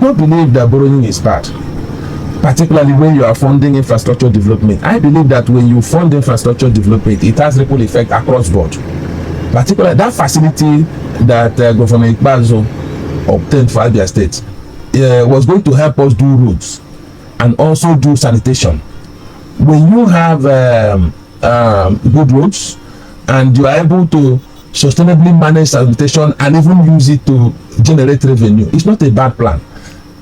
don't believe that borrowing is bad, particularly when you are funding infrastructure development. I believe that when you fund infrastructure development, it has ripple effect across board. Particularly that facility that Governor Ikpeazu obtained for Abia State was going to help us do roads and also do sanitation. When you have good roads and you are able to sustainably manage sanitation and even use it to generate revenue, it's not a bad plan.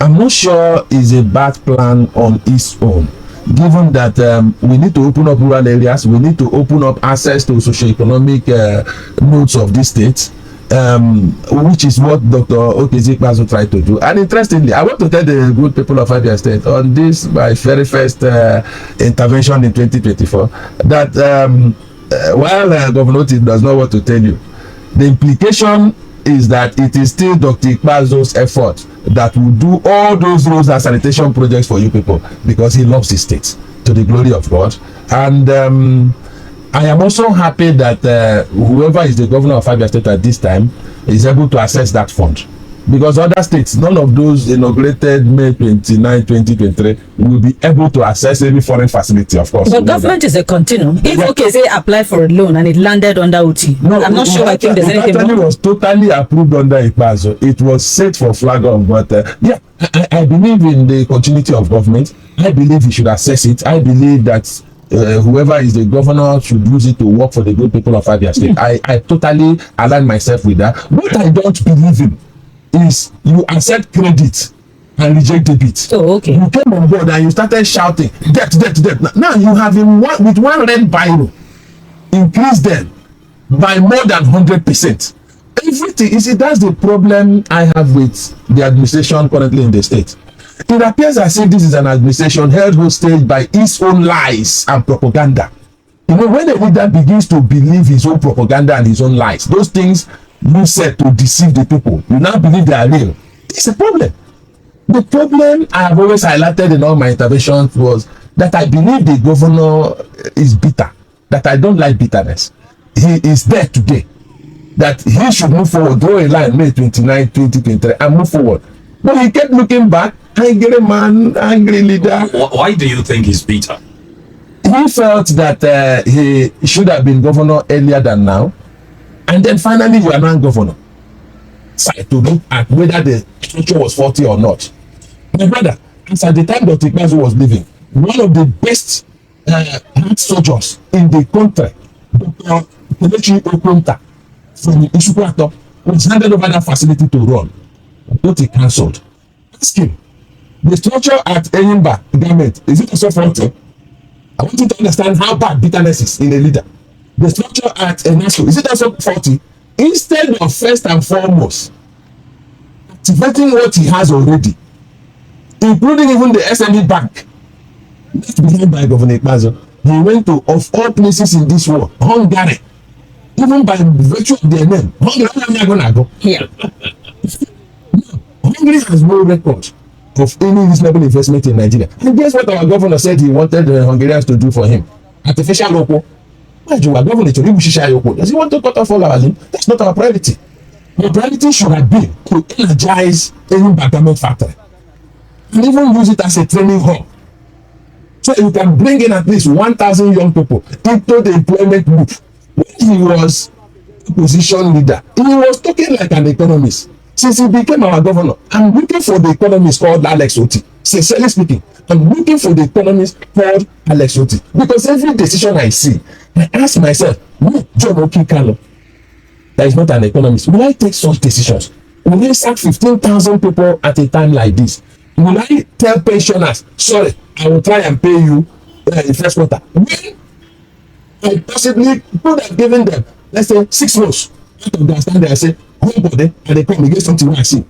I'm not sure it's a bad plan on its own, given that we need to open up rural areas, we need to open up access to socioeconomic nodes of this state, which is what Dr. Ikpeazu tried to do. And interestingly, I want to tell the good people of Abia State on this, my very first intervention in 2024, that while Governor Otti does not want to tell you, the implication is that it is still Dr. Ikpeazu's effort that will do all those roads and sanitation projects for you people, because he loves his state to the glory of God. And I am also happy that whoever is the governor of Abia State at this time is able to access that fund, because other states, none of those inaugurated May 29, 2023 will be able to access any foreign facility, of course. But government is a continuum. If okay, say apply for a loan and it landed under Otti, no, I'm not sure. I think there's anything wrong. It was totally approved under Ikpeazu. It was set for flag off, but yeah, I believe in the continuity of government. I believe he should assess it. I believe that whoever is the governor should use it to work for the good people of Abia State. I totally align myself with that. What I don't believe in is you accept credit and reject debit. Oh, okay. You came on board and you started shouting debt. Now you have with one red biro increase them by more than 100%. Everything, you see, that's the problem I have with the administration currently in the state. It appears as if this is an administration held hostage by its own lies and propaganda. You know, when a leader begins to believe his own propaganda and his own lies, those things you said to deceive the people, you now believe they are real. It's a problem. The problem I have always highlighted in all my interventions was that I believe the governor is bitter, that I don't like bitterness. He is there today, that he should move forward, draw a line May 29, 2023 and move forward. But he kept looking back, angry man, angry leader. Why do you think he's bitter? He felt that he should have been governor earlier than now. And then finally, you are now governor. So to look at whether the structure was faulty or not. My brother, as at the time Dr. Ikpeazu was living, one of the best heart surgeons in the country, Dr. Kelechi Okonta from Isukwato, was handed over that facility to run. But he cancelled. Ask him, the structure at Enyimba government, is it also faulty? I want you to understand how bad bitterness is in a leader. The structure at Enaso, is it also faulty? Instead of first and foremost activating what he has already, including even the SME bank, left behind by Governor Ikpeazu, he went to, of all places in this world, Hungary. Even by virtue of their name, Hungary are gonna go. Yeah. Hungary has no record of any reasonable investment in Nigeria. And guess what our governor said he wanted the Hungarians to do for him? Artificial local. Does he want to cut off all our limbs? That's not our priority. Our priority should have been to energize any garment factory and even use it as a training hub, so you can bring in at least 1,000 young people into the employment loop. When he was opposition leader, he was talking like an economist. Since he became our governor, I'm looking for the economist called Alex Otti. Sincerely speaking, I'm looking for the economist called Alex Otti, because every decision I see, I ask myself, no, John Okikalo, that is not an economist, will I take such decisions? Will I sack 15,000 people at a time like this? Will I tell pensioners, sorry, I will try and pay you in first quarter, when I possibly could have given them, let's say, 6 months out of their standard, I say, hold body, and they come against something I see.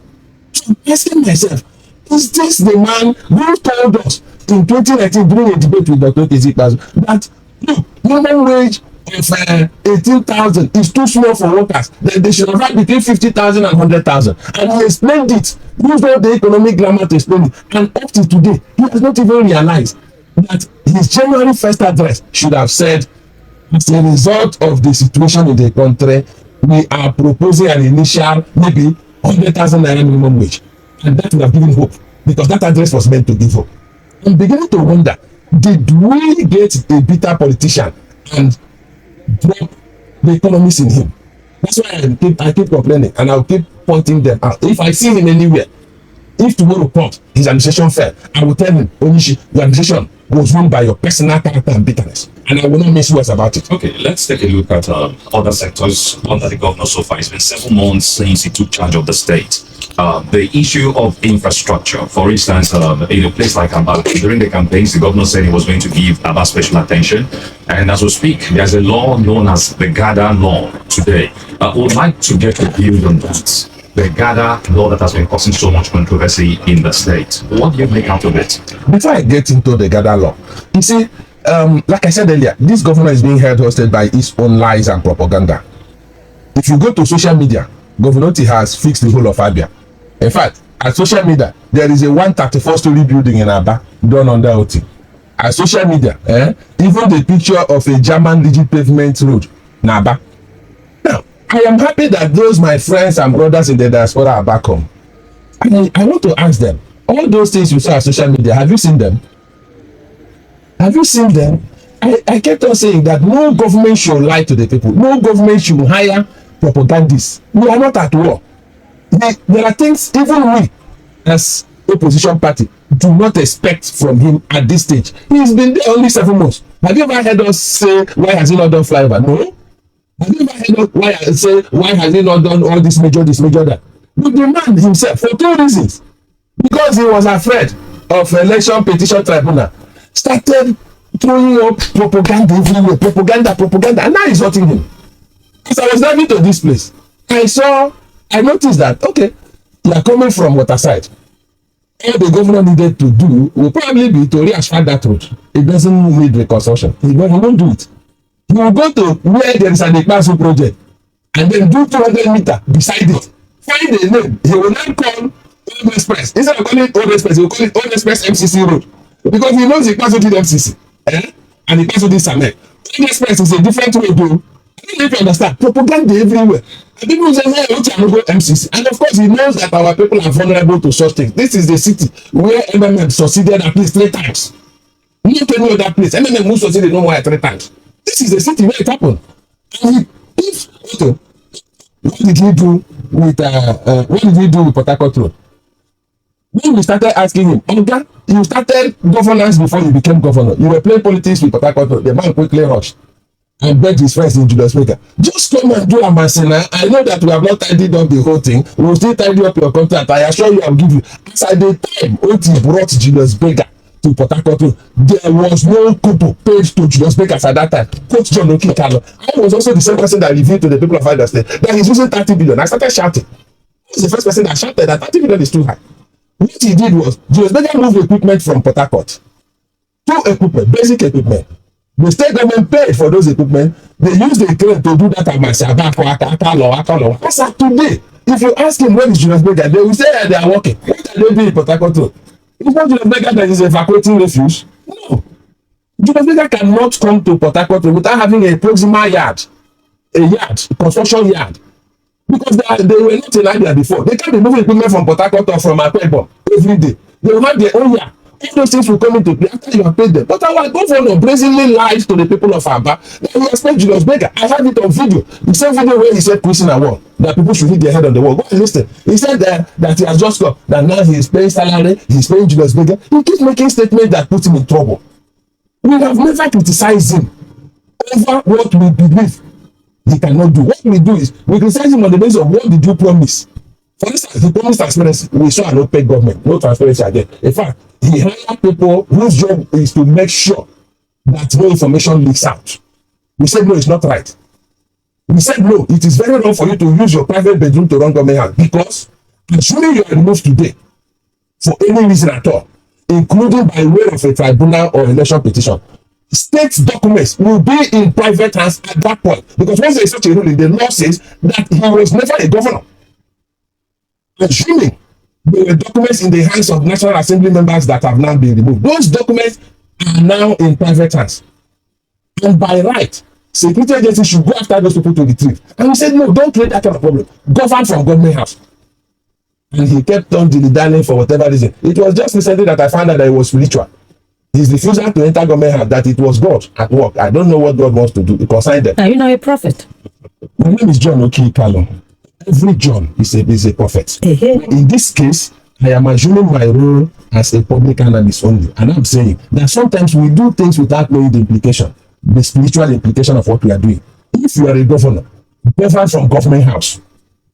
So I'm asking myself, is this the man who told us in 2019 during a debate with Dr. Ikpeazu that look, minimum wage of 18,000 is too small for workers, that they should have between 50,000 and 100,000, and he explained it, used all the economic grammar to explain it, and up to today he has not even realized that his January 1st address should have said, as a result of the situation in the country, we are proposing an initial maybe 100,000 naira minimum wage. And that would have given hope, because that address was meant to give hope. I'm beginning to wonder, did we get a bitter politician and drop the economists in him? That's why I keep complaining, and I'll keep pointing them out. If I see him anywhere, if tomorrow comes, his administration fell, I will tell him, Onishi, your administration was ruled by your personal character and bitterness, and I will not miss words about it. Okay, let's take a look at other sectors under the governor so far. It's been 7 months since he took charge of the state. The issue of infrastructure, for instance, in a place like Aba, during the campaigns, the governor said he was going to give Aba special attention. And as we speak, there's a law known as the Gada law today. I would like to get a view on that. The Gada law that has been causing so much controversy in the state. What do you make out of it? Before I get into the Gada law, you see, like I said earlier, this governor is being held hostage by his own lies and propaganda. If you go to social media, Governor Otti has fixed the whole of Abia. In fact, at social media, there is a 134-story building in Aba done under Otti. At social media, even the picture of a German rigid pavement road in Aba. Now, I am happy that those my friends and brothers in the diaspora are back home. And I want to ask them, all those things you saw on social media, have you seen them? Have you seen them? I kept on saying that no government should lie to the people. No government should hire propagandists. We are not at war. There are things even we, as opposition party, do not expect from him at this stage. He's been there only 7 months. Have you ever heard us say, why has he not done flyover? No. Have you ever heard us why has he not done all this major, that? But the man himself, for 2 reasons. Because he was afraid of election petition tribunal, started throwing up propaganda everywhere, propaganda, and now he's hurting him. As I was driving to this place, I noticed that, okay, you are coming from Waterside. All the governor needed to do will probably be to re-asphalt that road. It doesn't need reconstruction. He won't do it. He will go to where there is an Ekpasu project and then do 200 meters beside it. Find a name. He will not call Old Express. Instead of calling it Old Express, he will call it Old Express MCC Road. Because he knows Ekpasu did MCC. And Ekpasu did Samek. Old Express is a different way, though. I don't know if you understand. Propaganda everywhere. And people say, hey, what can go MCC? And of course, he knows that our people are vulnerable to such things. This is the city where MMM succeeded at least 3 times. Not any other place. MMM who succeeded no more than 3 times. This is the city where it happened. And what did he do with Portharcout Road? When we started asking him, Oga, you started governance before you became governor. You were playing politics with Portharcout Road. The man quickly rushed and begged his friends in Julius Baker, just come and do a Masina. I know that we have not tidied up the whole thing. We will still tidy up your contract. I assure you, I will give you. As at the time Otti brought Julius Baker to Portharcout Road, there was no couple paid to Julius Baker at that time. Coach John Okikalo. I was also the same person that revealed to the people of Abia State that he's using 30 billion. I started shouting. He was the first person that shouted that 30 billion is too high. What he did was, Julius Baker moved equipment from Portharcout. 2 equipment, basic equipment. The state government paid for those equipment. They used the crane to do that at Akalo. As of today, if you ask him where is Julius Baker, they will say they are working. What are they doing in Portharcout Road? It's not Julius Baker that is evacuating refuge. No. Julius Baker cannot come to Portharcout Road without having a proximal yard, a construction yard. Because they were not in Abia before. They can't be moving equipment from Portharcout or from Akwa every day. They will have their own yard. All those things will come into play after you have paid them. But our governor brazenly lied to the people of Aba that he expects Julius Baker. I have it on video. The same video where he said Christian award that people should hit their head on the wall. Go and listen. He said that he has just got that now he is paying salary, he is paying Julius Baker. He keeps making statements that put him in trouble. We have never criticized him over what we believe he cannot do. What we do is we criticize him on the basis of what did you promise. For instance, he promised transparency. We saw an opaque government, no transparency again. In fact, he hired people whose job is to make sure that no information leaks out. We said no, it's not right. We said no, it is very wrong for you to use your private bedroom to run government house, because assuming you are removed today for any reason at all, including by way of a tribunal or election petition, state documents will be in private hands at that point. Because once there is such a ruling, the law says that he was never a governor. Assuming there were documents in the hands of National Assembly members that have now been removed, those documents are now in private hands. And by right, security agencies should go after those people to retrieve. And we said, no, don't create that kind of problem. Govern from government house. and he kept on dilly-dallying for whatever reason. It was just recently that I found out that it was spiritual. His refusal to enter government house, that it was God at work. I don't know what God wants to do. It concerns them. Are you not a prophet? My name is John Okikalo. Every John is a prophet. In this case, I am assuming my role as a public analyst only. And I'm saying that sometimes we do things without knowing the implication, the spiritual implication of what we are doing. If you are a governor, govern from government house,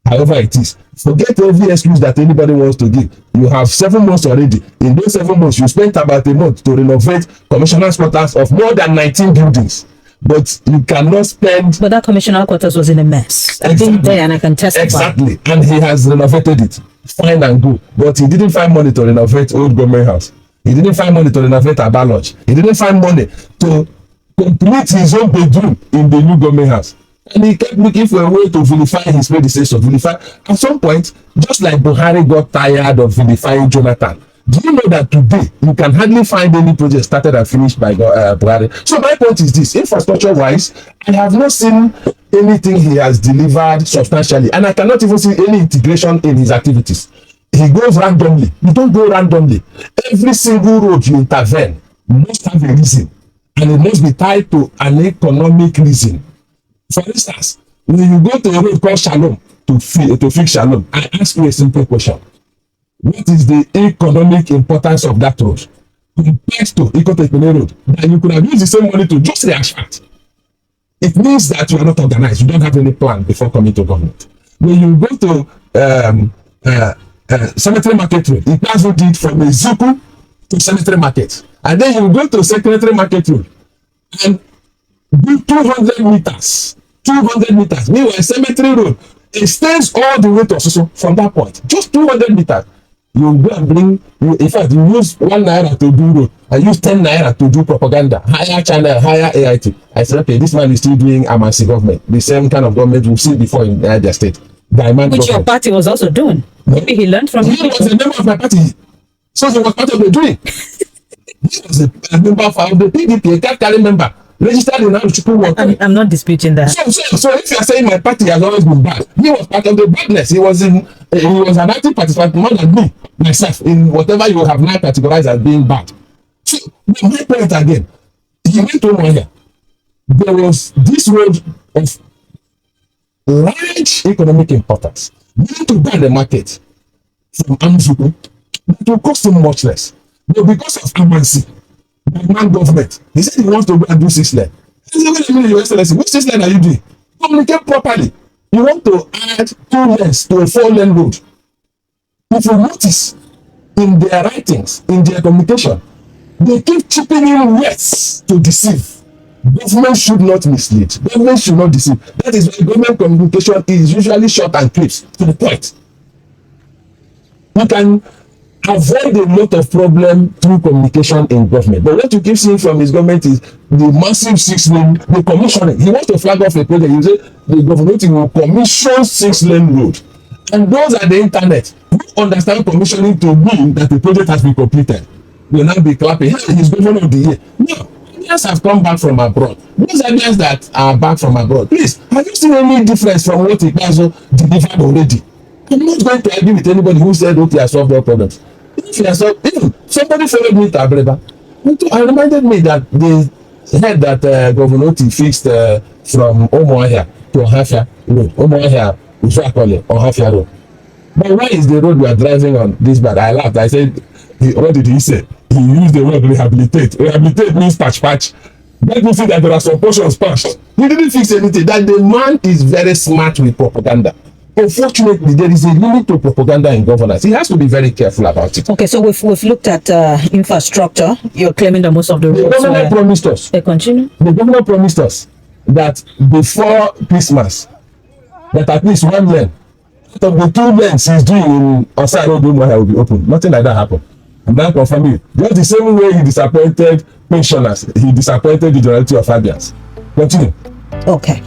however it is, forget every excuse that anybody wants to give. You have 7 months already. In those 7 months, you spent about a month to renovate commissioner's quarters of more than 19 buildings. But you cannot spend. But that commissioner quarters was in a mess. I've been there and I can testify. Exactly. And he has renovated it. Fine and good. But he didn't find money to renovate old government house. He didn't find money to renovate Aba Lodge. He didn't find money to complete his own bedroom in the new government house. And he kept looking for a way to vilify his predecessor. At some point, just like Buhari got tired of vilifying Jonathan, do you know that today you can hardly find any project started and finished by Buhari? So my point is this: infrastructure-wise, I have not seen anything he has delivered substantially, and I cannot even see any integration in his activities. He goes randomly. You don't go randomly. Every single road you intervene must have a reason, and it must be tied to an economic reason. For instance, when you go to a road called Shalom to fix Shalom, I ask you a simple question. What is the economic importance of that road compared to Ikotepele Road that you could have used the same money to just re-asphalt? It means that you are not organized. You don't have any plan before coming to government. When you go to Cemetery Market Road, it has what did from Ezuku to Cemetery Market. And then you go to Cemetery Market Road and do 200 meters. 200 meters. Meanwhile, Cemetery Road extends all the way to Ososo from that point. Just 200 meters. You go and bring, in fact, you use 1 naira to do road. I use 10 naira to do propaganda. Higher channel, higher AIT. I said, okay, this man is still doing Amansi government. The same kind of government we've seen before in Abia State. Which your party was also doing. Maybe he learned from you. He was a member of my party. So he was part of the doing. He was a member of the PDP, a card carrying member. Registered in Aruchukwu. I'm not disputing that. So if you are saying my party has always been bad, he was part of the badness. He was an active participant more than me, myself, in whatever you have now categorized as being bad. So my point again, he went to Moya. There was this road of large economic importance. You need to buy the market from Amusuku. It will cost him much less. But because of Amansi, the man government, he said he wants to go and do 6 lane. He said, wait a minute, Your Excellency, which 6 lane are you doing? Communicate properly. You want to add 2 lanes to a 4-lane road. If you notice in their writings, in their communication, they keep chipping in words to deceive. Government should not mislead. Government should not deceive. That is why government communication is usually short and crisp to the point. You can avoid a lot of problem through communication in government. But what you keep seeing from his government is the massive 6-lane, the commissioning. He wants to flag off a project. You say the government will commission 6-lane road. And those are the internet. You understand commissioning to mean that the project has been completed. Will now be clapping. Hey, he's governor of the year. No. Indians have come back from abroad. Those Indians that are back from abroad, please, have you seen any difference from what Ikazo delivered already? I'm not going to argue with anybody who said, okay, I solved all problems. If you have solved, even somebody followed me to Abreba. I reminded me that the head that Governor Otti fixed from Omoahia to Ohafia Road. Omoahia, Usuakole, Ohafia Road. But why is the road we are driving on this bad? I laughed. I said, what did he say? He used the word rehabilitate. Rehabilitate means patch. Let me see that there are some portions patched. He didn't fix anything. That the man is very smart with propaganda. Unfortunately, there is a limit to propaganda in governance. He has to be very careful about it. Okay, so we've looked at infrastructure. You're claiming that most of the roads. The governor promised us. Continue. The governor promised us that before Christmas, that at least 1 lane out of the 2 lanes he's doing in Osai Road will be open. Nothing like that happened. I'm not confirming. Just the same way he disappointed pensioners, he disappointed the majority of Abians. Continue. Okay.